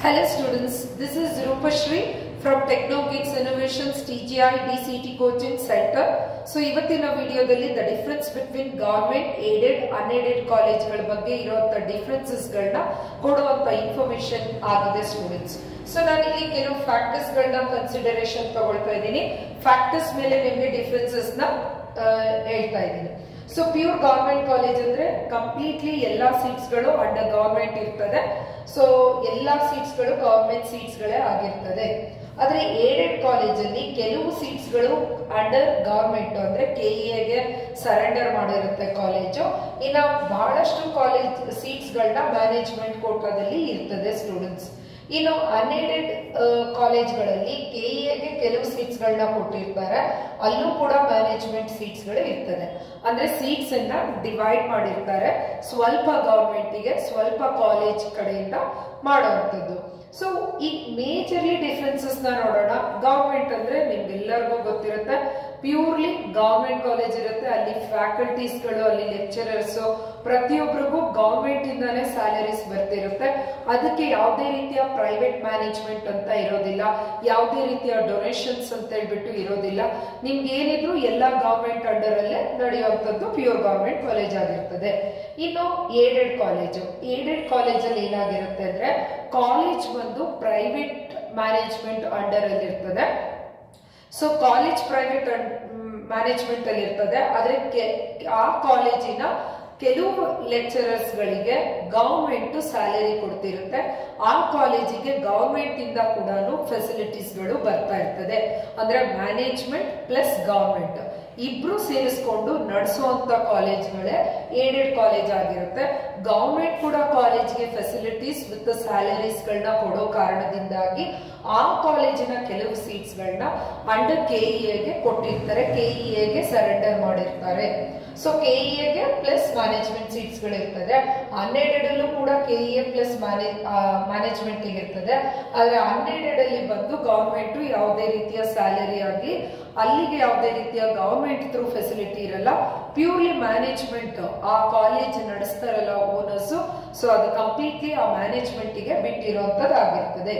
Hello students, this is Rupashri from TechnoGeeks Innovations TGI DCT Coaching Center. So ಇವತ್ತಿನ ವಿಡಿಯೋದಲ್ಲಿ the difference between government aided unaided ಕಾಲೇಜುಗಳ ಬಗ್ಗೆ ಇರುವಂತ differences ಗಳನ್ನ ಕೊಡುವಂತ ಇನ್ಫಾರ್ಮೇಶನ್ ಆಗಿದೆ ಸ್ಟೂಡೆಂಟ್ಸ್. ಸೊ ನಾನು ಇಲ್ಲಿ ಕೆಲವು ಫ್ಯಾಕ್ಟರ್ಸ್ ಗಳನ್ನ ಕನ್ಸಿಡರೇಷನ್ ತಗೊಳ್ತಾ ಇದ್ದೀನಿ. ಫ್ಯಾಕ್ಟರ್ಸ್ ಮೇಲೆ ನಿಮಗೆ ಡಿಫರೆನ್ಸಸ್ ನ ಹೇಳ್ತಾ ಇದ್ದೀನಿ. ಸೊ ಪ್ಯೂರ್ ಗವರ್ಮೆಂಟ್ ಕಾಲೇಜ್ ಅಂದ್ರೆ ಕಂಪ್ಲೀಟ್ಲಿ ಎಲ್ಲಾ ಸೀಟ್ಸ್ ಗಳು ಅಂಡರ್ ಗವರ್ಮೆಂಟ್ ಇರ್ತದೆ. ಸೊ ಎಲ್ಲಾ ಸೀಟ್ಸ್ ಗಳು ಗವರ್ಮೆಂಟ್ ಸೀಟ್ಸ್ ಗಳೇ ಆಗಿರ್ತದೆ. ಆದ್ರೆ ಏಡೆಡ್ ಕಾಲೇಜ್ ಅಲ್ಲಿ ಕೆಲವು ಸೀಟ್ಸ್ ಗಳು ಅಂಡರ್ ಗವರ್ಮೆಂಟ್ ಅಂದ್ರೆ ಕೆಇಎಗೆ ಸರೆಂಡರ್ ಮಾಡಿರುತ್ತೆ ಕಾಲೇಜು. ಇನ್ನು ಬಹಳಷ್ಟು ಕಾಲೇಜ್ ಸೀಟ್ಸ್ ಗಳನ್ನ ಮ್ಯಾನೇಜ್ಮೆಂಟ್ ಕೋಟಾದಲ್ಲಿ ಇರ್ತದೆ ಸ್ಟೂಡೆಂಟ್ಸ್. ಇನ್ನು ಅನ್ಏಡೆಡ್ ಕಾಲೇಜ್ಗಳಲ್ಲಿ ಕೆಇಎಗೆ ಕೆಲವು ಸೀಟ್ಸ್ ಗಳನ್ನ ಕೊಟ್ಟಿರ್ತಾರೆ, ಅಲ್ಲೂ ಕೂಡ ಮ್ಯಾನೇಜ್ಮೆಂಟ್ ಸೀಟ್ಸ್ ಗಳು ಇರ್ತದೆ. ಅಂದ್ರೆ ಸೀಟ್ಸ್ ಅನ್ನ ಡಿವೈಡ್ ಮಾಡಿರ್ತಾರೆ, ಸ್ವಲ್ಪ ಗವರ್ಮೆಂಟಿಗೆ ಸ್ವಲ್ಪ ಕಾಲೇಜ್ ಕಡೆಯಿಂದ ಮಾಡುವಂಥದ್ದು. ಸೊ ಈ ಮೇಜರ್ಲಿ ಡಿಫರೆನ್ಸಸ್ ನ ನೋಡೋಣ. ಗವರ್ಮೆಂಟ್ ಅಂದ್ರೆ ನಿಮ್ಗೆಲ್ಲರಿಗೂ ಗೊತ್ತಿರುತ್ತೆ, ಪ್ಯೂರ್ಲಿ ಗವರ್ಮೆಂಟ್ ಕಾಲೇಜ್ ಇರುತ್ತೆ. ಅಲ್ಲಿ ಫ್ಯಾಕಲ್ಟೀಸ್ ಗಳು, ಅಲ್ಲಿ ಲೆಕ್ಚರರ್ಸ್, ಪ್ರತಿಯೊಬ್ಬರಿಗೂ ಗವರ್ಮೆಂಟ್ ಇಂದಾನೆ ಸ್ಯಾಲರೀಸ್ ಬರ್ತಿರುತ್ತೆ. ಅದಕ್ಕೆ ಯಾವುದೇ ರೀತಿಯ ಪ್ರೈವೇಟ್ ಮ್ಯಾನೇಜ್ಮೆಂಟ್ ಅಂತ ಇರೋದಿಲ್ಲ, ಯಾವುದೇ ರೀತಿಯ ಡೊನೇಷನ್ಸ್ ಅಂತ ಹೇಳ್ಬಿಟ್ಟು ಇರೋದಿಲ್ಲ. ನಿಮ್ಗೆ ಏನಿದ್ರು ಎಲ್ಲ ಗವರ್ಮೆಂಟ್ ಅಂಡರ್ ಅಲ್ಲೇ ನಡೆಯುವಂತದ್ದು ಪ್ಯೂರ್ ಗವರ್ಮೆಂಟ್ ಕಾಲೇಜ್ ಆಗಿರ್ತದೆ. ಇನ್ನು ಏಡೆಡ್ ಕಾಲೇಜು, ಏಡೆಡ್ ಕಾಲೇಜ್ ಅಲ್ಲಿ ಏನಾಗಿರುತ್ತೆ ಅಂದ್ರೆ ಕಾಲೇಜ್ ಬಂದು ಪ್ರೈವೇಟ್ ಮ್ಯಾನೇಜ್ಮೆಂಟ್ ಅಂಡರ್ ಅಲ್ಲಿ ಇರ್ತದೆ. ಸೊ ಕಾಲೇಜ್ ಪ್ರೈವೇಟ್ ಮ್ಯಾನೇಜ್ಮೆಂಟ್ ಅಲ್ಲಿ ಇರ್ತದೆ. ಆದ್ರೆ ಆ ಕಾಲೇಜಿನ ಕೆಲವು ಲೆಕ್ಚರರ್ಸ್ ಗಳಿಗೆ ಗವರ್ಮೆಂಟ್ ಸ್ಯಾಲರಿ ಕೊಡ್ತಿರುತ್ತೆ. ಆ ಕಾಲೇಜಿಗೆ ಗವರ್ಮೆಂಟ್ ಇಂದ ಕೂಡ ಫೆಸಿಲಿಟೀಸ್ ಗಳು ಬರ್ತಾ ಇರ್ತದೆ. ಅಂದ್ರೆ ಮ್ಯಾನೇಜ್ಮೆಂಟ್ ಪ್ಲಸ್ ಗವರ್ಮೆಂಟ್ ಇಬ್ರು ಸೇರಿಸ್ಕೊಂಡು ನಡೆಸುವಂತ ಕಾಲೇಜ್ಗಳೇ ಏಡೆಡ್ ಕಾಲೇಜ್ ಆಗಿರುತ್ತೆ. ಗವರ್ಮೆಂಟ್ ಕೂಡ ಕಾಲೇಜ್ಗೆ ಫೆಸಿಲಿಟೀಸ್ ವಿತ್ ಸ್ಯಾಲರೀಸ್ ಗಳನ್ನ ಕೊಡೋ ಕಾರಣದಿಂದಾಗಿ ಆ ಕಾಲೇಜಿನ ಕೆಲವು ಸೀಟ್ಸ್ ಗಳನ್ನ ಅಂಡರ್ ಕೆಇಎಗೆ ಕೊಟ್ಟಿರ್ತಾರೆ, ಕೆಇಎಗೆ ಸರೆಂಡರ್ ಮಾಡಿರ್ತಾರೆ. ಸೊ ಕೆಇಎಗೆ ಪ್ಲಸ್ ಮ್ಯಾನೇಜ್ಮೆಂಟ್ ಸೀಟ್ಸ್ ಗಳಿರ್ತದೆ. ಅನ್ಏಡೆಡ್ ಅಲ್ಲೂ ಕೂಡ ಕೆಇಎ ಪ್ಲಸ್ ಮ್ಯಾನೇಜ್ಮೆಂಟ್ ಇರ್ತದೆ. ಆದ್ರೆ ಅನ್ಏಡೆಡ್ ಅಲ್ಲಿ ಬಂದು ಗವರ್ಮೆಂಟ್ ಯಾವುದೇ ರೀತಿಯ ಸ್ಯಾಲರಿ ಆಗಿ ಅಲ್ಲಿಗೆ ಯಾವುದೇ ರೀತಿಯ ಗವರ್ಮೆಂಟ್ ಥ್ರೂ ಫೆಸಿಲಿಟಿ ಇರಲ್ಲ. ಪ್ಯೂರ್ಲಿ ಮ್ಯಾನೇಜ್ಮೆಂಟ್ ಆ ಕಾಲೇಜ್ ನಡೆಸ್ತಾರಲ್ಲ ಓನರ್ಸ್, ಸೊ ಅದು ಕಂಪ್ಲೀಟ್ಲಿ ಆ ಮ್ಯಾನೇಜ್ಮೆಂಟ್ ಗೆ ಬಿಟ್ಟಿರುವಂತದ್ದಾಗಿರ್ತದೆ.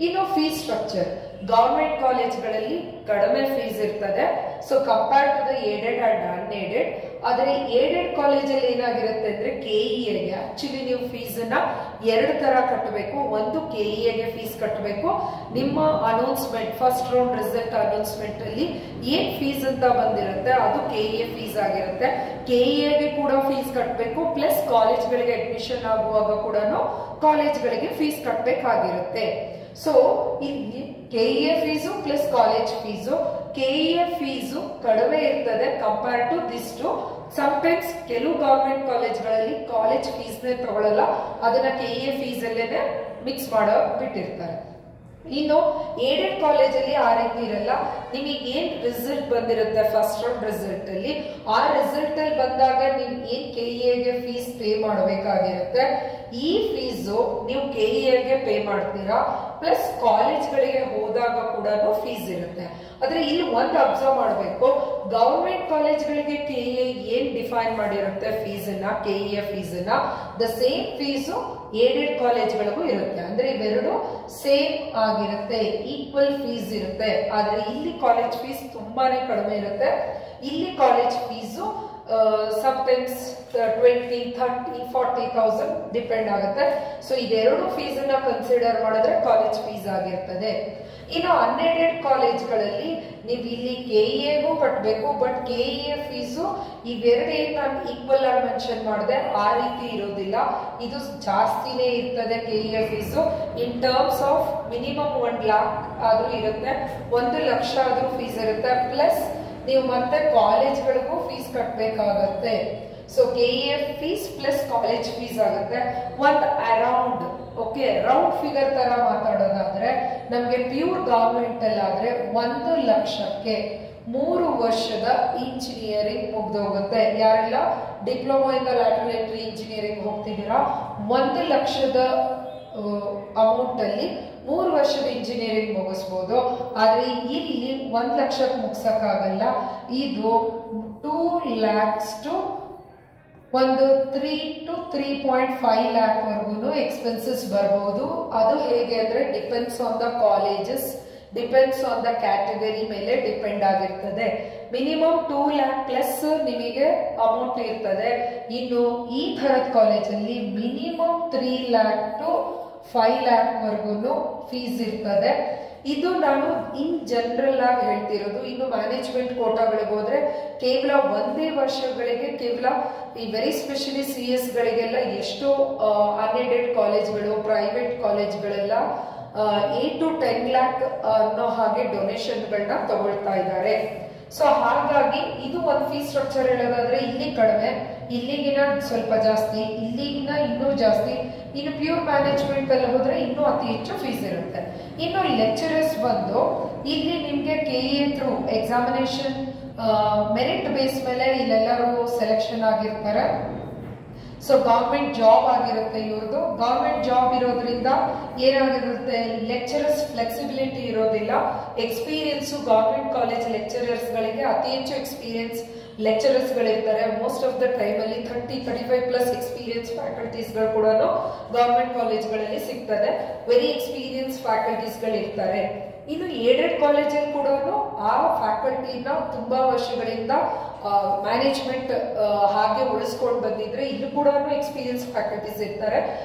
ಇನ್ನು ಫೀಸ್ ಸ್ಟ್ರಕ್ಚರ್, ಗವರ್ಮೆಂಟ್ ಕಾಲೇಜ್ಗಳಲ್ಲಿ ಕಡಿಮೆ ಫೀಸ್ ಇರ್ತದೆ. So compared to the aided and unaided. ಆದ್ರೆ ಏಡೆಡ್ ಕಾಲೇಜಲ್ಲಿ ಏನಾಗಿರುತ್ತೆ ಅಂದ್ರೆ ಕೆಇಎಗೆ ಆಕ್ಚುಲಿ ನೀವು ಫೀಸ್ ಅನ್ನ ಎರಡು ತರ ಕಟ್ಟಬೇಕು. ಒಂದು ಕೆಇಎಗೆ ಫೀಸ್ ಕಟ್ಟಬೇಕು. ನಿಮ್ಮ announcement first round result announcement ಅಲ್ಲಿ ಏನ್ ಫೀಸ್ ಅಂತ ಬಂದಿರುತ್ತೆ ಅದು ಕೆಇಎ ಫೀಸ್ ಆಗಿರುತ್ತೆ. ಕೆಇಎಗೆ ಕೂಡ ಫೀಸ್ ಕಟ್ಟಬೇಕು, ಪ್ಲಸ್ ಕಾಲೇಜ್ಗಳಿಗೆ ಅಡ್ಮಿಷನ್ ಆಗುವಾಗ ಕೂಡ ಕಾಲೇಜ್ಗಳಿಗೆ ಫೀಸ್ ಕಟ್ಟಬೇಕಾಗಿರುತ್ತೆ. ಸೊ ಇಲ್ಲಿ KEA fees plus college fees, KEA fees ಕಡಿಮೆ ಇರ್ತದೆ compare to this two. Sometimes ಕೆಲವು ಗವರ್ಮೆಂಟ್ ಕಾಲೇಜ್ಗಳಲ್ಲಿ ಕಾಲೇಜ್ ಫೀಸ್ ನೇ ತಗೊಳ್ಳಲ್ಲ, ಅದನ್ನ ಕೆಇಎ ಫೀಸ್ ಅಲ್ಲೇನೆ ಮಿಕ್ಸ್ ಮಾಡೋ ಬಿಟ್ಟಿರ್ತಾರೆ. ಇನ್ನು ಏಡೆಡ್ ಕಾಲೇಜ್ ಅಲ್ಲಿ ಆ ರೀತಿ ಇರಲ್ಲ. ನಿಮಗೆ ಏನ್ ರಿಸಲ್ಟ್ ಬಂದಿರುತ್ತೆ ಫಸ್ಟ್ ರೌಂಡ್ ರಿಸಲ್ಟ್ ಅಲ್ಲಿ, ಆ ರಿಸಲ್ಟ್ ಅಲ್ಲಿ ಬಂದಾಗ ನೀವು ಏನ್ ಕೆಇಎಗೆ ಫೀಸ್ ಪೇ ಮಾಡಬೇಕಾಗಿರುತ್ತೆ, ಈ ಫೀಸು ನೀವು ಕೆಇಎಗೆ ಪೇ ಮಾಡ್ತೀರಾ, ಪ್ಲಸ್ ಕಾಲೇಜ್ಗಳಿಗೆ ಹೋದಾಗ ಕೂಡ ಫೀಸ್ ಇರುತ್ತೆ. ಆದ್ರೆ ಇಲ್ಲಿ ಒಂದು ಅಬ್ಸರ್ವ್ ಮಾಡಬೇಕು, ಗವರ್ಮೆಂಟ್ ಕಾಲೇಜ್ಗಳಿಗೆ ಕೆಇಎ ಏನ್ ಡಿಫೈನ್ ಮಾಡಿರುತ್ತೆ ಫೀಸ್ ಅನ್ನ, ಕೆಇಎ ಫೀಸ್ ಅನ್ನ, ದ ಸೇಮ್ ಫೀಸು ಏಡೆಡ್ ಕಾಲೇಜ್ಗಳಿಗೂ ಇರುತ್ತೆ. ಅಂದ್ರೆ ಇವೆರಡು ಸೇಮ್ ಆಗಿರುತ್ತೆ, ಈಕ್ವಲ್ ಫೀಸ್ ಇರುತ್ತೆ. ಆದ್ರೆ ಇಲ್ಲಿ ಕಾಲೇಜ್ ಫೀಸ್ ತುಂಬಾನೇ ಕಡಿಮೆ ಇರುತ್ತೆ. ಇಲ್ಲಿ ಕಾಲೇಜ್ ಫೀಸು ಸಮ್ಟೈಮ್ಸ್ 20, 30, 40,000 ಡಿಪೆಂಡ್ ಆಗುತ್ತೆ. ಸೊ ಇದೆರಡು ಫೀಸ್ ಅನ್ನ ಕನ್ಸಿಡರ್ ಮಾಡಿದ್ರೆ ಕಾಲೇಜ್ ಫೀಸ್ ಆಗಿರ್ತದೆ. ಇನ್ನು ಅನ್ಏಡೆಡ್ ಕಾಲೇಜ್ಗಳಲ್ಲಿ ನೀವು ಇಲ್ಲಿ ಕೆಇಎಗೂ ಕಟ್ಟಬೇಕು, ಬಟ್ ಕೆಇಎ ಫೀಸು ಇವೆರಡು ಏನ್ ನಾನು ಈಕ್ವಲ್ ಆಗಿ ಮೆನ್ಷನ್ ಮಾಡಿದೆ ಆ ರೀತಿ ಇರೋದಿಲ್ಲ, ಇದು ಜಾಸ್ತಿನೇ ಇರ್ತದೆ KEA fees. In terms of minimum 1 lakh ಆದ್ರೂ ಇರುತ್ತೆ, 1 ಲಕ್ಷ ಆದ್ರೂ ಫೀಸ್ ಇರುತ್ತೆ. ಪ್ಲಸ್ ನೀವು ಮತ್ತೆ ಕಾಲೇಜ್ಗಳಿಗೂ ಫೀಸ್ ಕಟ್ಟಬೇಕಾಗತ್ತೆ. So KEA fees plus college fees ಆಗುತ್ತೆ. ಒಂದು ಅರೌಂಡ್ ರೌಂಡ್ ಫಿಗರ್ ತರ ಮಾತಾಡೋದಾದ್ರೆ ನಮ್ಗೆ ಪ್ಯೂರ್ ಗವರ್ಮೆಂಟ್ ಅಲ್ಲಾದ್ರೆ 1 ಲಕ್ಷಕ್ಕೆ 3 ವರ್ಷದ ಇಂಜಿನಿಯರಿಂಗ್ ಮುಗ್ದೋಗುತ್ತೆ. ಯಾರೆಲ್ಲ ಡಿಪ್ಲೊಮಾ ಇಂದ ಲ್ಯಾಟರಲ್ ಎಂಟ್ರಿ ಇಂಜಿನಿಯರಿಂಗ್ ಹೋಗ್ತಿದ್ದೀರಾ, 1 ಲಕ್ಷದ ಅಮೌಂಟ್ ಅಲ್ಲಿ 3 ವರ್ಷದ ಇಂಜಿನಿಯರಿಂಗ್ ಮುಗಿಸ್ಬೋದು. ಆದ್ರೆ ಇಲ್ಲಿ 1 ಲಕ್ಷಕ್ಕೆ ಮುಗಿಸಕ್ಕಾಗಲ್ಲ. ಇದು 2 lakhs to ಒಂದು 3 to 3.5 lakh ವರೆಗೂ ಎಕ್ಸ್ಪೆನ್ಸಸ್ ಬರಬಹುದು. ಅದು ಹೇಗೆ ಅಂದ್ರೆ depends on the colleges, depends on the category ಮೇಲೆ ಡಿಪೆಂಡ್ ಆಗಿರ್ತದೆ. ಮಿನಿಮಮ್ 2 lakh ಪ್ಲಸ್ ನಿಮಗೆ ಅಮೌಂಟ್ ಇರ್ತದೆ. ಇನ್ನು ಈ ಥರದ ಕಾಲೇಜಲ್ಲಿ ಮಿನಿಮಮ್ 3 lakh to 5 lakh ವರೆಗೂ ಫೀಸ್ ಇರ್ತದೆ. ಇದು ನಾನು ಇನ್ ಜನರಲ್ ಆಗಿ ಹೇಳ್ತಿರೋದು. ಇನ್ನು ಮ್ಯಾನೇಜ್ಮೆಂಟ್ ಕೋಟಾಗಳಿಗೆ ಹೋದ್ರೆ ಕೇವಲ ಒಂದೇ ವರ್ಷಗಳಿಗೆ ಕೇವಲ ಈ ವೆರಿ ಸ್ಪೆಷಲಿ CS ಗಳಿಗೆಲ್ಲ ಎಷ್ಟೋ ಅನ್ಎಡೆಡ್ ಕಾಲೇಜ್ಗಳು, ಪ್ರೈವೇಟ್ ಕಾಲೇಜ್ಗಳೆಲ್ಲ 8 to 10 lakh ಅನ್ನೋ ಹಾಗೆ ಡೊನೇಷನ್ಗಳನ್ನ ತಗೊಳ್ತಾ ಇದ್ದಾರೆ. ಸೊ ಹಾಗಾಗಿ ಇದು ಒಂದು ಫೀಸ್ ಸ್ಟ್ರಕ್ಚರ್ ಹೇಳೋದಾದ್ರೆ ಇಲ್ಲಿ ಕಡಿಮೆ, ಇಲ್ಲಿಗಿನ ಸ್ವಲ್ಪ ಜಾಸ್ತಿ, ಇಲ್ಲಿಗಿನ ಇನ್ನೂ ಜಾಸ್ತಿ. ಇನ್ನು ಪ್ಯೂರ್ ಮ್ಯಾನೇಜ್ಮೆಂಟ್ ಅಲ್ಲಿ ಹೋದ್ರೆ ಇನ್ನೂ ಅತಿ ಹೆಚ್ಚು ಫೀಸ್ ಇರುತ್ತೆ. ಇನ್ನು ಲೆಕ್ಚರರ್ಸ್ ಬಂದು ಇಲ್ಲಿ ನಿಮ್ಗೆ KA through examination merit base ಮೇಲೆ ಇಲ್ಲೆಲ್ಲರೂ ಸೆಲೆಕ್ಷನ್ ಆಗಿರ್ತಾರೆ. ಸೊ ಗೌರ್ಮೆಂಟ್ ಜಾಬ್ ಆಗಿರುತ್ತೆ ಇವ್ರದ್ದು. ಗೌರ್ಮೆಂಟ್ ಜಾಬ್ ಇರೋದ್ರಿಂದ ಏನಾಗಿರುತ್ತೆ, ಲೆಕ್ಚರರ್ಸ್ ಫ್ಲೆಕ್ಸಿಬಿಲಿಟಿ ಇರೋದಿಲ್ಲ. ಎಕ್ಸ್ಪೀರಿಯನ್ಸ್ ಗೌರ್ಮೆಂಟ್ ಕಾಲೇಜ್ ಲೆಕ್ಚರರ್ಸ್ ಗಳಿಗೆ ಅತಿ ಹೆಚ್ಚು ಎಕ್ಸ್ಪೀರಿಯನ್ಸ್ ಲೆಕ್ಚರರ್ಸ್ ಗಳಿರ್ತಾರೆ. ಮೋಸ್ಟ್ ಆಫ್ ದ ಟೈಮ್ ಅಲ್ಲಿ 30-35 ಪ್ಲಸ್ ಎಕ್ಸ್ಪೀರಿಯನ್ಸ್ ಫ್ಯಾಕಲ್ಟೀಸ್ ಗಳು ಕೂಡ ಗವರ್ಮೆಂಟ್ ಕಾಲೇಜ್ಗಳಲ್ಲಿ ಸಿಗ್ತದೆ. ವೆರಿ ಎಕ್ಸ್ಪೀರಿಯನ್ಸ್ ಫ್ಯಾಕಲ್ಟೀಸ್ ಗಳು ಇರ್ತಾರೆ. ಇನ್ನು ಏಡೆಡ್ ಕಾಲೇಜಲ್ಲಿ ಕೂಡ ಆ ಫ್ಯಾಕಲ್ಟಿನ ತುಂಬಾ ವರ್ಷಗಳಿಂದ ಮ್ಯಾನೇಜ್ಮೆಂಟ್ ಹಾಗೆ ಉಳಿಸ್ಕೊಂಡು ಬಂದಿದ್ರೆ ಇಲ್ಲೂ ಕೂಡ ಎಕ್ಸ್ಪೀರಿಯನ್ಸ್ ಫ್ಯಾಕಲ್ಟೀಸ್ ಇರ್ತಾರೆ.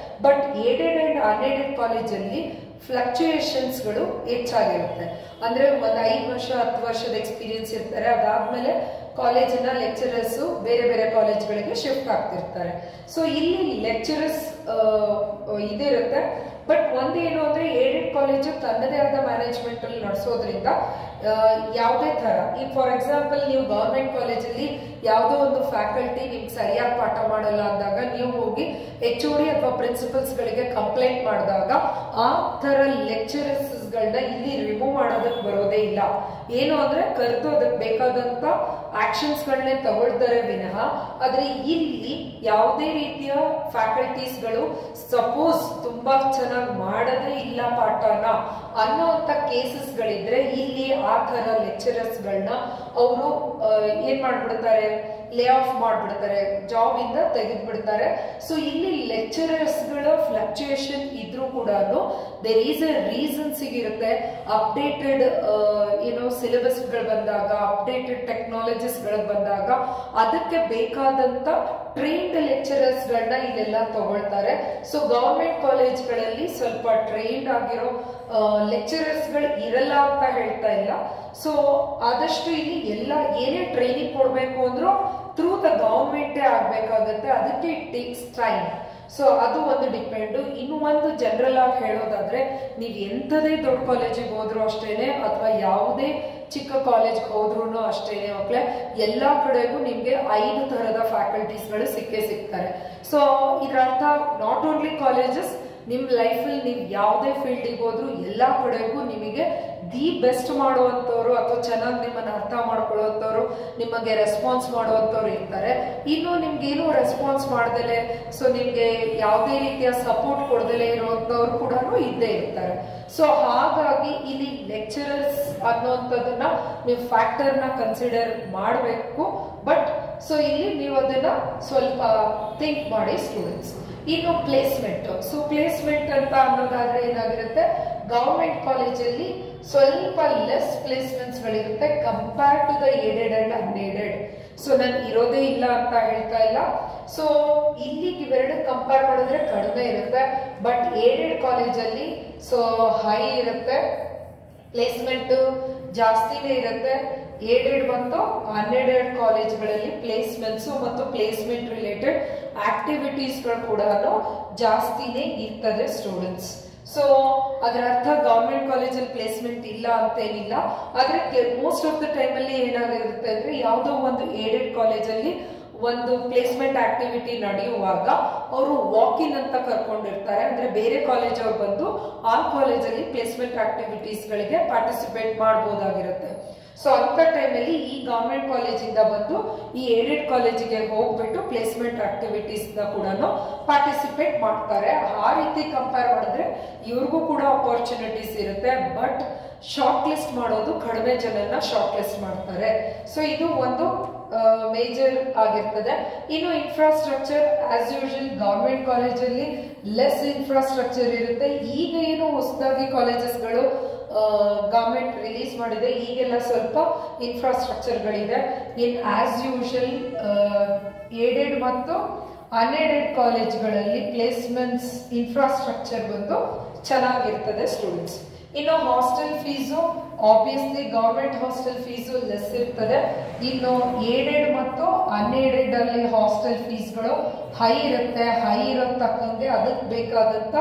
ಬಟ್ ಏಡೆಡ್ ಅಂಡ್ ಅನ್ಏಡೆಡ್ ಕಾಲೇಜಲ್ಲಿ ಫ್ಲಕ್ಚುಯೇಷನ್ಸ್ ಗಳು ಹೆಚ್ಚಾಗಿರುತ್ತೆ. ಅಂದ್ರೆ ಒಂದು 5 ವರ್ಷ 10 ವರ್ಷದ ಎಕ್ಸ್ಪೀರಿಯನ್ಸ್ ಇರ್ತಾರೆ. ಅದಾದ್ಮೇಲೆ ಕಾಲೇಜಿನ ಲೆಕ್ಚರರ್ಸ್ ಬೇರೆ ಬೇರೆ ಕಾಲೇಜ್ಗಳಿಗೆ ಶಿಫ್ಟ್ ಆಗ್ತಿರ್ತಾರೆ. ಸೊ ಇಲ್ಲಿ ಲೆಕ್ಚರರ್ಸ್ ಇದಿರುತ್ತೆ. ಬಟ್ ಒಂದೇನು ಅಂದ್ರೆ ಏಡೆಡ್ ಕಾಲೇಜು ತನ್ನದೇ ಆದ ಮ್ಯಾನೇಜ್ಮೆಂಟ್ ಅಲ್ಲಿ ನಡೆಸೋದ್ರಿಂದ ಯಾವುದೇ ತರ ಈ ಫಾರ್ ಎಕ್ಸಾಂಪಲ್ ನೀವು ಗವರ್ಮೆಂಟ್ ಕಾಲೇಜಲ್ಲಿ ಯಾವುದೋ ಒಂದು ಫ್ಯಾಕಲ್ಟಿ ನಿಮ್ಗೆ ಸರಿಯಾಗಿ ಪಾಠ ಮಾಡಲ್ಲ ಅಂದಾಗ ನೀವು ಹೋಗಿ HOD ಅಥವಾ ಪ್ರಿನ್ಸಿಪಲ್ಸ್ ಗಳಿಗೆ ಕಂಪ್ಲೇಂಟ್ ಮಾಡಿದಾಗ ಆ ತರ ಲೆಕ್ಚರರ್ಸ್ ಗಳನ್ನ ಇಲ್ಲಿ ರಿಮೂವ್ ಮಾಡೋದಕ್ಕೆ ಬರೋದೇ ಇಲ್ಲ. ಏನು ಅಂದ್ರೆ ಕರೆದು ಅದಕ್ಕೆ ಬೇಕಾದಂತ ಆಕ್ಷನ್ಸ್ ಗಳನ್ನೇ ತಗೊಳ್ತಾರೆ ವಿನಃ. ಆದ್ರೆ ಇಲ್ಲಿ ಯಾವುದೇ ರೀತಿಯ ಫ್ಯಾಕಲ್ಟೀಸ್ ಗಳು ಸಪೋಸ್ ತುಂಬಾ ಚೆನ್ನಾಗಿ ಮಾಡದೇ ಇಲ್ಲ ಪಾಠನ ಅನ್ನೋಂತ ಕೇಸಸ್ ಗಳಿದ್ರೆ ಇಲ್ಲಿ ಆ ತರ ಲೆಕ್ಚರರ್ಸ್ ಗಳನ್ನ ಅವರು ಏನ್ ಮಾಡ್ಬಿಡ್ತಾರೆ, ಲೇ ಆಫ್ ಮಾಡ್ಬಿಡ್ತಾರೆ, ಜಾಬ್ ಇಂದ ತೆಗೆದ್ಬಿಡ್ತಾರೆ. ಸೊ ಇಲ್ಲಿ ಲೆಕ್ಚರರ್ಸ್ ಗಳ ಫ್ಲಕ್ಚುಯೇಷನ್ ಇದ್ರೂ ಕೂಡ ದೇರ್ ಈಸ್ ಎ ರೀಸನ್ಸ್ ಇರುತ್ತೆ. ಅಪ್ಡೇಟೆಡ್ ಏನೋ ಸಿಲೆಬಸ್ ಗಳು ಬಂದಾಗ, ಅಪ್ಡೇಟೆಡ್ ಟೆಕ್ನಾಲಜೀಸ್ ಗಳು ಬಂದಾಗ ಅದಕ್ಕೆ ಬೇಕಾದಂತ ಟ್ರೈನ್ಡ್ ಲೆಕ್ಚರರ್ಸ್ ಗಳನ್ನ ಇಲ್ಲೆಲ್ಲ ತಗೊಳ್ತಾರೆ. ಸೊ ಗವರ್ಮೆಂಟ್ ಕಾಲೇಜ್ಗಳಲ್ಲಿ ಸ್ವಲ್ಪ ಟ್ರೈನ್ಡ್ ಆಗಿರೋ ಲೆಕ್ಚರರ್ಸ್ ಗಳು ಇರಲ್ಲ ಅಂತ ಹೇಳ್ತಾ ಇಲ್ಲ. ಸೊ ಆದಷ್ಟು ಇಲ್ಲಿ ಎಲ್ಲ ಏನೇ ಟ್ರೈನಿಂಗ್ ಕೊಡ್ಬೇಕು ಅಂದ್ರೂ ಥ್ರೂ ದ ಗವರ್ಮೆಂಟ್ ಆಗ್ಬೇಕಾಗತ್ತೆ. ಅದಕ್ಕೆ ಇಟ್ ಟೇಕ್ಸ್ ಟೈಮ್. ಸೊ ಅದು ಒಂದು ಡಿಪೆಂಡ್. ಇನ್ನು ಒಂದು ಜನರಲ್ ಆಗಿ ಹೇಳೋದಾದ್ರೆ ನೀವು ಎಂಥದೇ ದೊಡ್ಡ ಕಾಲೇಜಿಗೆ ಹೋದ್ರು ಅಷ್ಟೇನೆ ಅಥವಾ ಯಾವುದೇ ಚಿಕ್ಕ ಕಾಲೇಜ್ ಹೋದ್ರು ಅಷ್ಟೇನೆ ಮಕ್ಕಳೇ, ಎಲ್ಲಾ ಕಡೆಗೂ ನಿಮ್ಗೆ 5 ತರದ ಫ್ಯಾಕಲ್ಟೀಸ್ ಗಳು ಸಿಕ್ಕೇ ಸಿಗ್ತಾರೆ. ಸೊ ಇದ್ರ ಅರ್ಥ ನಾಟ್ ಓನ್ಲಿ ಕಾಲೇಜಸ್, ನಿಮ್ ಲೈಫ್ ಅಲ್ಲಿ ನೀವು ಯಾವುದೇ ಫೀಲ್ಡಿಗೆ ಹೋದ್ರು ಎಲ್ಲಾ ಕಡೆಗೂ ನಿಮಗೆ ದಿ ಬೆಸ್ಟ್ ಮಾಡುವಂತವ್ರು ಅಥವಾ ಚೆನ್ನಾಗಿ ನಿಮ್ಮನ್ನ ಅರ್ಥ ಮಾಡ್ಕೊಳ್ಳುವಂತವ್ರು, ನಿಮಗೆ ರೆಸ್ಪಾನ್ಸ್ ಮಾಡುವಂತವ್ರು ಇರ್ತಾರೆ. ಇನ್ನು ನಿಮ್ಗೆ ಏನು ರೆಸ್ಪಾನ್ಸ್ ಮಾಡ್ದಲೆ, ಸೊ ನಿಮ್ಗೆ ಯಾವುದೇ ರೀತಿಯ ಸಪೋರ್ಟ್ ಕೊಡದಲೆ ಇರುವಂತವ್ರು ಕೂಡ ಇದ್ದೇ ಇರ್ತಾರೆ. ಸೊ ಹಾಗಾಗಿ ಇಲ್ಲಿ ಲೆಕ್ಚರರ್ಸ್ ಅನ್ನೋಂಥದ್ದನ್ನ ನೀವು ಫ್ಯಾಕ್ಟರ್ ನ ಕನ್ಸಿಡರ್ ಮಾಡಬೇಕು. ಬಟ್ ಸೊ ಇಲ್ಲಿ ನೀವು ಅದನ್ನ ಸ್ವಲ್ಪ ಥಿಂಕ್ ಮಾಡಿ ಸ್ಟೂಡೆಂಟ್ಸ್. ಇನ್ನು ಪ್ಲೇಸ್ಮೆಂಟ್. ಸೊ ಪ್ಲೇಸ್ಮೆಂಟ್ ಅಂತ ಅನ್ನೋದಾದ್ರೆ ಏನಾಗಿರುತ್ತೆ, ಗವರ್ಮೆಂಟ್ ಕಾಲೇಜಲ್ಲಿ ಸ್ವಲ್ಪ ಲೆಸ್ ಪ್ಲೇಸ್ಮೆಂಟ್ಸ್ ಗಳಿರುತ್ತೆ compare to the aided and unaided. So ನಾನು ಇರೋದೇ ಇಲ್ಲ ಅಂತ ಹೇಳ್ತಾ ಇಲ್ಲ. ಸೊ ಇಲ್ಲಿಗೆ ಇವೆರಡು ಕಂಪೇರ್ ಮಾಡಿದ್ರೆ ಕಡಿಮೆ ಇರುತ್ತೆ. ಬಟ್ ಏಡೆಡ್ ಕಾಲೇಜಲ್ಲಿ ಸೊ ಹೈ ಇರುತ್ತೆ, ಪ್ಲೇಸ್ಮೆಂಟ್ ಜಾಸ್ತಿನೇ ಇರುತ್ತೆ. ಏಡೆಡ್ ಮತ್ತು ಅನ್ಎಡೆಡ್ ಕಾಲೇಜ್ಗಳಲ್ಲಿ ಪ್ಲೇಸ್ಮೆಂಟ್ಸ್ ಮತ್ತು ಪ್ಲೇಸ್ಮೆಂಟ್ ರಿಲೇಟೆಡ್ ಆಕ್ಟಿವಿಟೀಸ್ ಗಳು ಕೂಡ ಜಾಸ್ತಿನೇ ಇರ್ತದೆ ಸ್ಟೂಡೆಂಟ್ಸ್. ಸೊ ಅದರ ಅರ್ಥ ಗವರ್ಮೆಂಟ್ ಕಾಲೇಜಲ್ಲಿ ಪ್ಲೇಸ್ಮೆಂಟ್ ಇಲ್ಲ ಅಂತೇನಿಲ್ಲ. ಆದ್ರೆ ಮೋಸ್ಟ್ ಆಫ್ ದ ಟೈಮ್ ಅಲ್ಲಿ ಏನಾಗಿರುತ್ತೆ ಅಂದ್ರೆ ಯಾವುದೋ ಒಂದು ಏಡೆಡ್ ಕಾಲೇಜಲ್ಲಿ ಒಂದು ಪ್ಲೇಸ್ಮೆಂಟ್ ಆಕ್ಟಿವಿಟಿ ನಡೆಯುವಾಗ ಅವರು ವಾಕ್ ಇನ್ ಅಂತ ಕರ್ಕೊಂಡಿರ್ತಾರೆ. ಅಂದ್ರೆ ಬೇರೆ ಕಾಲೇಜ್ ಅವ್ರು ಬಂದು ಆ ಕಾಲೇಜಲ್ಲಿ ಪ್ಲೇಸ್ಮೆಂಟ್ ಆಕ್ಟಿವಿಟೀಸ್ ಗಳಿಗೆ ಪಾರ್ಟಿಸಿಪೇಟ್ ಮಾಡಬಹುದಾಗಿರುತ್ತೆ. ಸೊ ಅಂತ ಟೈಮಲ್ಲಿ ಈ ಗವರ್ಮೆಂಟ್ ಕಾಲೇಜಿಂದ ಬಂದು ಈ ಏಡೆಡ್ ಕಾಲೇಜಿಗೆ ಹೋಗ್ಬಿಟ್ಟು ಪ್ಲೇಸ್ಮೆಂಟ್ ಆಕ್ಟಿವಿಟೀಸ್ ನ ಕೂಡ ಪಾರ್ಟಿಸಿಪೇಟ್ ಮಾಡ್ತಾರೆ. ಆ ರೀತಿ ಕಂಪೇರ್ ಮಾಡಿದ್ರೆ ಇವ್ರಿಗೂ ಕೂಡ ಅಪರ್ಚುನಿಟೀಸ್ ಇರುತ್ತೆ. ಬಟ್ ಶಾರ್ಟ್ ಲಿಸ್ಟ್ ಮಾಡೋದು ಕಡಿಮೆ ಜನನ ಶಾರ್ಟ್ ಲಿಸ್ಟ್ ಮಾಡ್ತಾರೆ. ಸೊ ಇದು ಒಂದು ಮೇಜರ್ ಆಗಿರ್ತದೆ. ಇನ್ನು ಇನ್ಫ್ರಾಸ್ಟ್ರಕ್ಚರ್ ಆಸ್ ಯೂಶುವಲ್ ಗವರ್ಮೆಂಟ್ ಕಾಲೇಜಲ್ಲಿ ಲೆಸ್ ಇನ್ಫ್ರಾಸ್ಟ್ರಕ್ಚರ್ ಇರುತ್ತೆ. ಈಗ ಏನು ಹೊಸದಾಗಿ ಕಾಲೇಜಸ್ಗಳು ಗವರ್ಮೆಂಟ್ ರಿಲೀಸ್ ಮಾಡಿದೆ, ಈಗೆಲ್ಲ ಸ್ವಲ್ಪ ಇನ್ಫ್ರಾಸ್ಟ್ರಕ್ಚರ್ಗಳಿದೆ. ಇನ್ ಆಸ್ ಯೂಶುವಲ್ ಏಡೆಡ್ ಮತ್ತು ಅನ್ಏಡೆಡ್ ಕಾಲೇಜ್ಗಳಲ್ಲಿ ಪ್ಲೇಸ್ಮೆಂಟ್ಸ್ ಇನ್ಫ್ರಾಸ್ಟ್ರಕ್ಚರ್ ಬಂದು ಚೆನ್ನಾಗಿರ್ತದೆ ಸ್ಟೂಡೆಂಟ್ಸ್. ಇನ್ನು hostel fees obviously government hostel fees less ಇರ್ತದೆ. ಇನ್ನು ಏಡೆಡ್ ಮತ್ತು ಅನ್ಏಡೆಡ್ ಅಲ್ಲಿ ಹಾಸ್ಟೆಲ್ ಫೀಸ್ಗಳು ಹೈ ಇರುತ್ತೆ. ಹೈ ಇರೋದ್ ತಕ್ಕಂಗೆ ಅದಕ್ಕೆ ಬೇಕಾದಂತ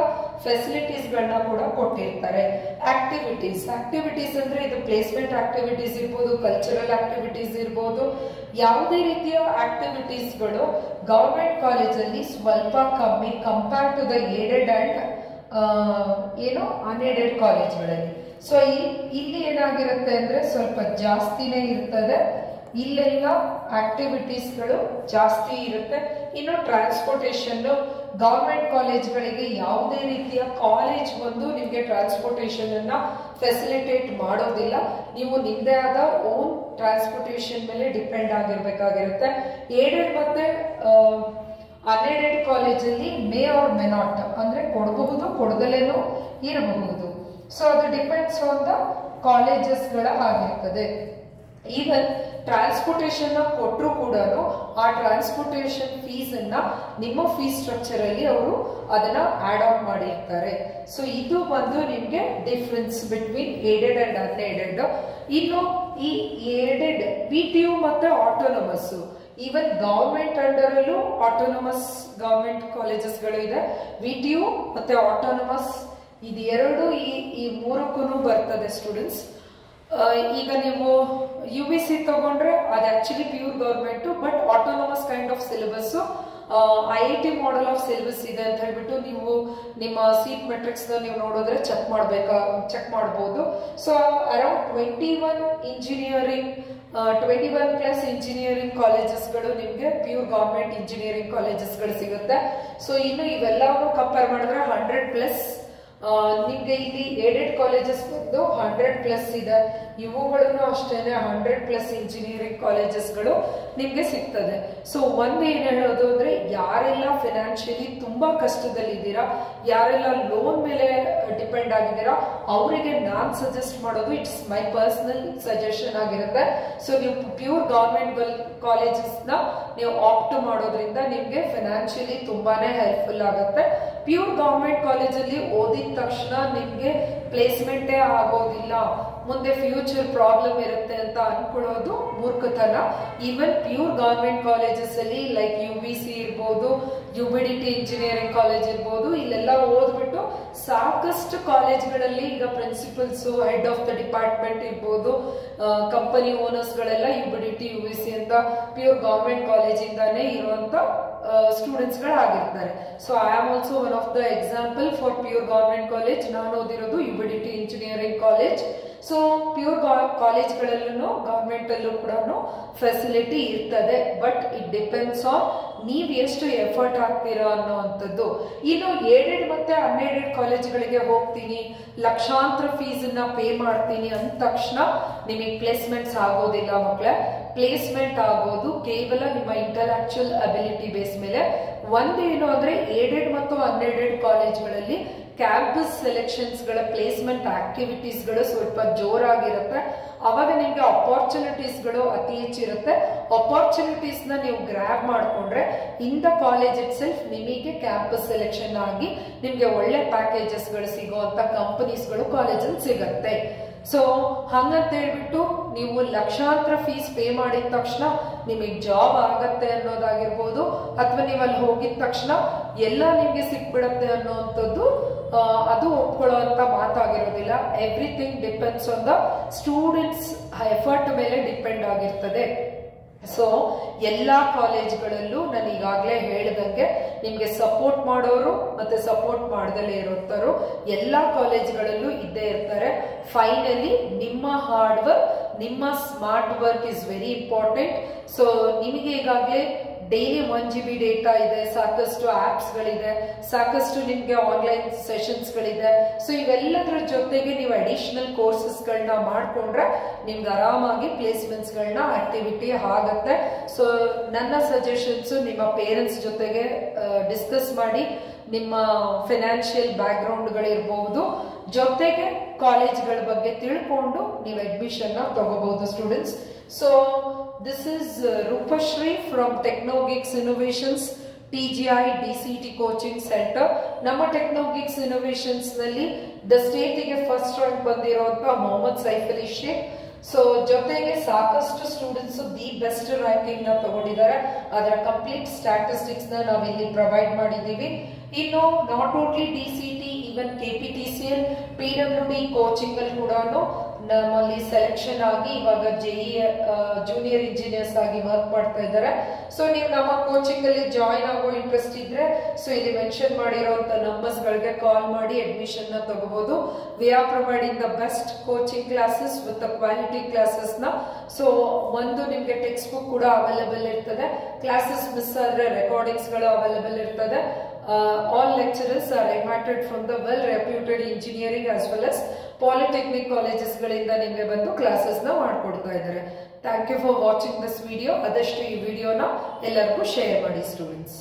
ಫೆಸಿಲಿಟೀಸ್ಗಳನ್ನ ಕೂಡ ಕೊಟ್ಟಿರ್ತಾರೆ. ಆಕ್ಟಿವಿಟೀಸ್ ಅಂದ್ರೆ ಇದು ಪ್ಲೇಸ್ಮೆಂಟ್ ಆಕ್ಟಿವಿಟೀಸ್ ಇರ್ಬೋದು, ಕಲ್ಚರಲ್ ಆಕ್ಟಿವಿಟೀಸ್ ಇರ್ಬೋದು, ಯಾವುದೇ ರೀತಿಯ ಆಕ್ಟಿವಿಟೀಸ್ಗಳು ಗವರ್ಮೆಂಟ್ ಕಾಲೇಜಲ್ಲಿ ಸ್ವಲ್ಪ ಕಮ್ಮಿ compare to the aided and unaided ಕಾಲೇಜ್ಗಳಲ್ಲಿ. ಸೊ ಇಲ್ಲಿ ಏನಾಗಿರುತ್ತೆ ಅಂದ್ರೆ ಸ್ವಲ್ಪ ಜಾಸ್ತಿನೇ ಇರ್ತದೆ. ಇಲ್ಲೆಲ್ಲ ಆಕ್ಟಿವಿಟೀಸ್ಗಳು ಜಾಸ್ತಿ ಇರುತ್ತೆ. ಇನ್ನು ಟ್ರಾನ್ಸ್ಪೋರ್ಟೇಷನ್ ಗವರ್ಮೆಂಟ್ ಕಾಲೇಜ್ಗಳಿಗೆ ಯಾವುದೇ ರೀತಿಯ ಕಾಲೇಜ್ ಬಂದು ನಿಮಗೆ ಟ್ರಾನ್ಸ್ಪೋರ್ಟೇಷನ್ ಅನ್ನ ಫೆಸಿಲಿಟೇಟ್ ಮಾಡೋದಿಲ್ಲ. ನೀವು ನಿಮ್ಮದೇ ಆದ ಓನ್ ಟ್ರಾನ್ಸ್ಪೋರ್ಟೇಷನ್ ಮೇಲೆ ಡಿಪೆಂಡ್ ಆಗಿರ್ಬೇಕಾಗಿರುತ್ತೆ. ಏಡೆಡ್ ಮತ್ತೆ ಅನ್ಏಡೆಡ್ ಕಾಲೇಜಲ್ಲಿ ಮೇ ಆರ್ ಮೇ ನಾಟ್ ಅಂದ್ರೆ ಕೊಡಬಹುದು, ಕೊಡದಲೇನೋ ಇರಬಹುದು. ಸೊ ಅದು ಡಿಪೆಂಡ್ಸ್ ಆನ್ ದ ಕಾಲೇಜಸ್ಗಳ ಆಗಿರ್ತದೆ. ಈವನ್ ಟ್ರಾನ್ಸ್ಪೋರ್ಟೇಷನ್ ಕೊಟ್ಟರು ಕೂಡ ಆ ಟ್ರಾನ್ಸ್ಪೋರ್ಟೇಷನ್ ಫೀಸ್ ಅನ್ನ ನಿಮ್ಮ ಫೀಸ್ ಸ್ಟ್ರಕ್ಚರ್ ಅಲ್ಲಿ ಅವರು ಅದನ್ನ ಆಡ್ ಆನ್ ಮಾಡಿರ್ತಾರೆ. ಸೊ ಇದು ಬಂದು ನಿಮ್ಗೆ difference between aided and unaided. ಇನ್ನು ಈ ಏಡೆಡ್ PTU ಮತ್ತೆ ಆಟೋನಮಸ್, ಈವನ್ ಗವರ್ಮೆಂಟ್ ಅಂಡರ್ ಅಲ್ಲೂ ಆಟೋನಮಸ್ ಗವರ್ಮೆಂಟ್ ಕಾಲೇಜಸ್ಗಳು ಇದೆ. VTU ಮತ್ತೆ ಆಟೋನಮಸ್ ಇದೆರಡು ಈ ಮೂರಕ್ಕೂ ಬರ್ತದೆ ಸ್ಟೂಡೆಂಟ್ಸ್. ಈಗ ನೀವು UBC ತಗೊಂಡ್ರೆ ಅದು actually pure government, but autonomous kind of syllabus IIT model of syllabus ಇದೆ ಅಂತ ಹೇಳ್ಬಿಟ್ಟು ನೀವು ನಿಮ್ಮ ಸೀಟ್ ಮೆಟ್ರಿಕ್ಸ್ ನೀವು ನೋಡಿದ್ರೆ ಚೆಕ್ ಮಾಡಬಹುದು. ಸೊ ಅರೌಂಡ್ 21 ಇಂಜಿನಿಯರಿಂಗ್ 21+ ಇಂಜಿನಿಯರಿಂಗ್ ಕಾಲೇಜಸ್ಗಳು ನಿಮ್ಗೆ ಪ್ಯೂರ್ ಗವರ್ಮೆಂಟ್ ಇಂಜಿನಿಯರಿಂಗ್ ಕಾಲೇಜಸ್ಗಳು ಸಿಗುತ್ತೆ. ಸೊ ಇನ್ನು ಇವೆಲ್ಲವನ್ನು ಕಂಪೇರ್ ಮಾಡಿದ್ರೆ 100+ ನಿಮ್ಗೆ ಇಲ್ಲಿ ಏಡೆಡ್ ಕಾಲೇಜಸ್ ಬಂದು 100+ ಇದೆ. ಇವುಗಳನ್ನು ಅಷ್ಟೇನೆ 100+ ಇಂಜಿನಿಯರಿಂಗ್ ಕಾಲೇಜಸ್ಗಳು ನಿಮ್ಗೆ ಸಿಗ್ತದೆ. ಸೊ ಒಂದ್ ಏನ್ ಹೇಳೋದು ಅಂದ್ರೆ ಯಾರೆಲ್ಲ ಫೈನಾನ್ಷಿಯಲಿ ತುಂಬಾ ಕಷ್ಟದಲ್ಲಿದ್ದೀರಾ, ಯಾರೆಲ್ಲ ಲೋನ್ ಮೇಲೆ ಡಿಪೆಂಡ್ ಆಗಿದ್ದೀರಾ, ಅವರಿಗೆ ನಾನ್ ಸಜೆಸ್ಟ್ ಮಾಡೋದು ಇಟ್ಸ್ ಮೈ ಪರ್ಸನಲ್ ಸಜೆಷನ್ ಆಗಿರುತ್ತೆ. ಸೊ ನೀವು ಪ್ಯೂರ್ ಗವರ್ಮೆಂಟ್ ಕಾಲೇಜಸ್ ನ ನೀವು ಆಪ್ಟ್ ಮಾಡೋದ್ರಿಂದ ನಿಮ್ಗೆ ಫೈನಾನ್ಷಿಯಲಿ ತುಂಬಾನೇ ಹೆಲ್ಪ್ಫುಲ್ ಆಗುತ್ತೆ. ಪ್ಯೂರ್ ಗವರ್ಮೆಂಟ್ ಕಾಲೇಜಲ್ಲಿ ಓದಿದ ತಕ್ಷಣ ನಿಮ್ಗೆ ಪ್ಲೇಸ್ಮೆಂಟೇ ಆಗೋದಿಲ್ಲ, ಮುಂದೆ ಫ್ಯೂಚರ್ ಪ್ರಾಬ್ಲಮ್ ಇರುತ್ತೆ ಅಂತ ಅನ್ಕೊಳ್ಳೋದು ಮೂರ್ಖತನ. ಈವನ್ ಪ್ಯೂರ್ ಗವರ್ಮೆಂಟ್ ಕಾಲೇಜಸ್ ಅಲ್ಲಿ ಲೈಕ್ UBC ಇರ್ಬೋದು, UBDT ಇಂಜಿನಿಯರಿಂಗ್ ಕಾಲೇಜ್ ಇರ್ಬೋದು, ಇಲ್ಲೆಲ್ಲ ಓದ್ಬಿಟ್ಟು ಸಾಕಷ್ಟು ಕಾಲೇಜ್ಗಳಲ್ಲಿ ಈಗ principals, head of the department ಇರ್ಬೋದು, ಕಂಪನಿ ಓನರ್ಸ್ ಗಳೆಲ್ಲ UBDT UBC ಅಂತ ಪ್ಯೂರ್ ಗವರ್ಮೆಂಟ್ ಕಾಲೇಜ್ ಇಂದಾನೇ ಇರುವಂತ ಸ್ಟೂಡೆಂಟ್ಸ್ ಗಳಾಗಿರ್ತಾರೆ. So I am also one of the example for pure government college. ನಾನು ಓದಿರೋದು UBDT engineering college. So pure ಕಾಲೇಜ್ಗಳಲ್ಲೂ ಗವರ್ಮೆಂಟ್ ಅಲ್ಲೂ ಕೂಡ ಫೆಸಿಲಿಟಿ ಇರ್ತದೆ, ಬಟ್ ಇಟ್ ಡಿಪೆಂಡ್ಸ್ ಆನ್ ನೀವ್ ಎಷ್ಟು ಎಫರ್ಟ್ ಹಾಕ್ತೀರಾ ಅನ್ನೋವಂಥದ್ದು. ಇನ್ನು ಏಡೆಡ್ ಮತ್ತೆ ಅನ್ಏಡೆಡ್ ಕಾಲೇಜ್ಗಳಿಗೆ ಹೋಗ್ತೀನಿ, ಲಕ್ಷಾಂತರ ಫೀಸ್ ಅನ್ನ ಪೇ ಮಾಡ್ತೀನಿ ಅಂದ ತಕ್ಷಣ ನಿಮಗೆ ಪ್ಲೇಸ್ಮೆಂಟ್ಸ್ ಆಗೋದಿಲ್ಲ ಮಕ್ಕಳೇ. ಪ್ಲೇಸ್ಮೆಂಟ್ ಆಗೋದು ಕೇವಲ ನಿಮ್ಮ ಇಂಟೆಲೆಕ್ಚುಯಲ್ ಅಬಿಲಿಟಿ ಬೇಸ್ ಮೇಲೆ. ಒಂದೇನು ಅಂದ್ರೆ ಏಡೆಡ್ ಮತ್ತು ಅನ್ಏಡೆಡ್ ಕಾಲೇಜ್ಗಳಲ್ಲಿ ಕ್ಯಾಂಪಸ್ ಸೆಲೆಕ್ಷನ್ಸ್ ಗಳ ಪ್ಲೇಸ್ಮೆಂಟ್ ಆಕ್ಟಿವಿಟೀಸ್ ಗಳು ಸ್ವಲ್ಪ ಜೋರಾಗಿರುತ್ತೆ. ಅವಾಗ ನಿಮ್ಗೆ ಅಪಾರ್ಚುನಿಟೀಸ್ ಗಳು ಅತಿ ಹೆಚ್ಚಿರುತ್ತೆ. ಅಪಾರ್ಚುನಿಟೀಸ್ ನ ನೀವು ಗ್ರಾಬ್ ಮಾಡ್ಕೊಂಡ್ರೆ in the college it self ನಿಮಗೆ ಕ್ಯಾಂಪಸ್ ಸೆಲೆಕ್ಷನ್ ಆಗಿ ನಿಮ್ಗೆ ಒಳ್ಳೆ ಪ್ಯಾಕೇಜಸ್ ಗಳು ಸಿಗುವಂತ ಕಂಪನೀಸ್ ಗಳು ಕಾಲೇಜಲ್ಲಿ ಸಿಗತ್ತೆ. ಸೊ ಹಂಗಂತ ಹೇಳ್ಬಿಟ್ಟು ನೀವು ಲಕ್ಷಾಂತರ ಫೀಸ್ ಪೇ ಮಾಡಿದ ತಕ್ಷಣ ನಿಮಗೆ ಜಾಬ್ ಆಗತ್ತೆ ಅನ್ನೋದಾಗಿರ್ಬೋದು, ಅಥವಾ ನೀವು ಅಲ್ಲಿ ಹೋಗಿದ ತಕ್ಷಣ ಎಲ್ಲ ನಿಮ್ಗೆ ಸಿಕ್ಬಿಡತ್ತೆ ಅನ್ನೋವಂಥದ್ದು ಅದು ಒಪ್ಕೊಳ್ಳುವಂತ ಮಾತಾಗಿರೋದಿಲ್ಲ. Everything depends on the students effort ಮೇಲೆ ಡಿಪೆಂಡ್ ಆಗಿರ್ತದೆ. ಸೊ ಎಲ್ಲಾ ಕಾಲೇಜ್ಗಳಲ್ಲೂ ನಾನು ಈಗಾಗಲೇ ಹೇಳಿದಂಗೆ ನಿಮ್ಗೆ ಸಪೋರ್ಟ್ ಮಾಡೋರು ಮತ್ತೆ ಸಪೋರ್ಟ್ ಮಾಡದಲ್ಲೇ ಇರೋರು ಎಲ್ಲಾ ಕಾಲೇಜ್ಗಳಲ್ಲೂ ಇದ್ದೇ ಇರ್ತಾರೆ. ಫೈನಲಿ ನಿಮ್ಮ ಹಾರ್ಡ್ ವರ್ಕ್, ನಿಮ್ಮ smart work is very important. So ನಿಮಗೆ ಈಗಾಗಲೇ ಡೈಲಿ 1 GB ಡೇಟಾ ಇದೆ, ಸಾಕಷ್ಟು ಆಪ್ಸ್ ಗಳಿದೆ, ಸಾಕಷ್ಟು ನಿಮ್ಗೆ ಆನ್ಲೈನ್ ಸೆಷನ್ಸ್ ಗಳಿದೆ. ಸೊ ಇವೆಲ್ಲದರ ಜೊತೆಗೆ ನೀವು ಅಡಿಷನಲ್ ಕೋರ್ಸಸ್ ಗಳನ್ನ ಮಾಡ್ಕೊಂಡ್ರೆ ನಿಮ್ಗೆ ಆರಾಮಾಗಿ ಪ್ಲೇಸ್ಮೆಂಟ್ಸ್ ಗಳನ್ನ ಆಕ್ಟಿವಿಟಿ ಆಗತ್ತೆ. ಸೊ ನನ್ನ ಸಜೆಷನ್ಸ್ ನಿಮ್ಮ ಪೇರೆಂಟ್ಸ್ ಜೊತೆಗೆ ಡಿಸ್ಕಸ್ ಮಾಡಿ ನಿಮ್ಮ ಫೈನಾನ್ಷಿಯಲ್ ಬ್ಯಾಕ್ ಗ್ರೌಂಡ್ ಗಳಿರ್ಬಹುದು, ಜೊತೆಗೆ ಕಾಲೇಜ್ಗಳ ಬಗ್ಗೆ ತಿಳ್ಕೊಂಡು ನೀವು ಅಡ್ಮಿಷನ್ ತಗೋಬಹುದು students. So this is Rupashree from Technogeeks Innovations TGI DCT coaching centre. ನಮ್ಮ ಟೆಕ್ನೋಗಿಕ್ಸ್ ಇನೋವೇಷನ್ಸ್ ನಲ್ಲಿ ದ ಸ್ಟೇಟಿಗೆ ಫಸ್ಟ್ ರ್ಯಾಂಕ್ ಬಂದಿರುವಂತ ಮೊಹಮ್ಮದ್ ಸೈಫ್ ಅಲಿ ಶೇಖ್. ಸೊ ಜೊತೆಗೆ ಸಾಕಷ್ಟು ಸ್ಟೂಡೆಂಟ್ಸ್ ದಿ ಬೆಸ್ಟ್ ರ್ಯಾಂಕಿಂಗ್ ನ ತಗೊಂಡಿದ್ದಾರೆ. ಅದರ ಕಂಪ್ಲೀಟ್ ಸ್ಟ್ಯಾಟಿಸ್ಟಿಕ್ಸ್ ನ ನಾವಿಲ್ಲಿ ಪ್ರೊವೈಡ್ ಮಾಡಿದ್ದೀವಿ. ಇನ್ನು not only DCT, even KPTCL, PWD coaching ಅಲ್ಲಿ ಕೂಡ ನಮ್ಮಲ್ಲಿ ಸೆಲೆಕ್ಷನ್ ಆಗಿ ಇವಾಗ JEE ಜೂನಿಯರ್ ಇಂಜಿನಿಯರ್ಸ್ ಆಗಿ ವರ್ಕ್ ಮಾಡ್ತಾ ಇದ್ದಾರೆ. ಸೊ ನೀವು ನಮ್ಮ ಕೋಚಿಂಗ್ ಅಲ್ಲಿ ಜಾಯಿನ್ ಆಗೋ ಇಂಟ್ರೆಸ್ಟ್ ಇದ್ರೆ ಸೊ ಇಲ್ಲಿ ಮೆನ್ಷನ್ ಮಾಡಿರುವಂತ ನಂಬರ್ಸ್ ಗಳಿಗೆ ಕಾಲ್ ಮಾಡಿ ಅಡ್ಮಿಷನ್ ನ ತಗೋಬಹುದು. We are providing the best coaching classes with quality classes ನ. ಸೊ ಒಂದು ನಿಮ್ಗೆ ಟೆಕ್ಸ್ಟ್ ಬುಕ್ ಕೂಡ ಅವೈಲೇಬಲ್ ಇರ್ತದೆ, ಕ್ಲಾಸಸ್ ಮಿಸ್ ಆದ್ರೆ ರೆಕಾರ್ಡಿಂಗ್ಸ್ ಗಳು ಅವೈಲೇಬಲ್ ಇರ್ತದೆ. All lecturers are invited from the well-reputed engineering as well as polytechnic colleges ಗಳಿಂದ ನಿಮಗೆ ಬಂದು ಕ್ಲಾಸಸ್ ನ ಮಾಡ್ಕೊಡ್ತಾ ಇದ್ದಾರೆ. Thank you for watching this video. ಆದಷ್ಟು ಈ ವಿಡಿಯೋನ ಎಲ್ಲರಿಗೂ ಶೇರ್ ಮಾಡಿ ಸ್ಟೂಡೆಂಟ್ಸ್.